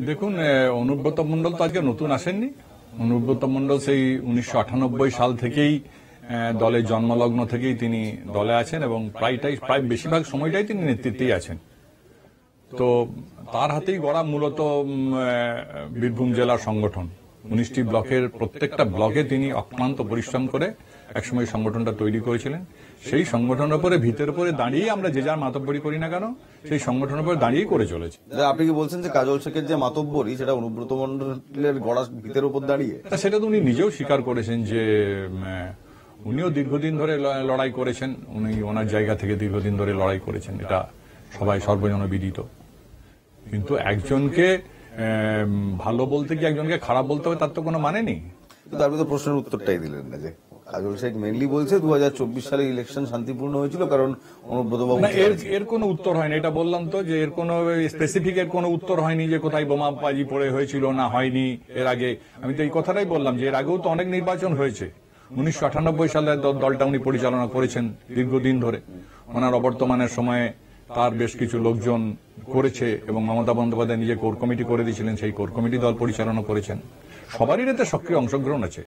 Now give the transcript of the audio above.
দেখুন, অনুব্রত মণ্ডল তো আজকে নতুন আসেননি। অনুব্রত মণ্ডল সেই 1998 সাল থেকেই দলের জন্মলগ্ন থেকেই তিনি দলে আছেন এবং প্রায় বেশিরভাগ সময়টাই তিনি নেতৃত্বেই আছেন। তো তার হাতেই গড়া মূলত বীরভূম জেলার সংগঠন। 19টি ব্লকের প্রত্যেকটা ব্লকে তিনি অক্লান্ত পরিশ্রম করে একসময় সংগঠনটা তৈরি করেছিলেন। সেই সংগঠনের উপরে ভিতের উপরে দাঁড়িয়ে আমরা যে যার মাতব্বরি করি না কেন, সেই সংগঠনের উপরে দাঁড়িয়েই করে চলেছি। আপনি কি বলছেন যে কাজল শেখের যে মাতব্বরি সেটা অনুব্রত মণ্ডলের গড়া ভিতের উপর দাঁড়িয়ে? সেটা তো উনি নিজেও স্বীকার করেছেন যে উনিও দীর্ঘদিন ধরে লড়াই করেছেন, উনি ওনার জায়গা থেকে দীর্ঘদিন ধরে লড়াই করেছেন, এটা সবাই সর্বজনবিদিত। কিন্তু একজনকে ভালো বলতে কি একজনকে খারাপ বলতে হবে তার তো কোনো মানে নেই। কিন্তু আপনি তো প্রশ্নের উত্তরটাই দিলেন না। যে কাজল শেখ মেনলি বলছে 2024 সালে ইলেকশন শান্তিপূর্ণ হয়েছিল কারণ অনুব্রত বাবু। এর কোনো উত্তর হয়নি, এটা বললাম তো যে এর কোনো স্পেসিফিক এর কোনো উত্তর হয়নি যে কোথায় বোমা বাজি পড়ে হয়েছিল না হয়নি। এর আগে আমি তো এই কথাটাই বললাম যে এর আগেও তো অনেক নির্বাচন হয়েছে। 1998 সালে দলটা উনি পরিচালনা করেছেন দীর্ঘদিন ধরে। ওনার অবর্তমানের সময়ে তার বেশ কিছু লোকজন করেছে এবং মমতা বন্দ্যোপাধ্যায় নিজে কোর কমিটি করে দিয়েছিলেন, সেই কোর কমিটি দল পরিচালনা করেছেন। সবারই এতে সক্রিয় অংশগ্রহণ আছে।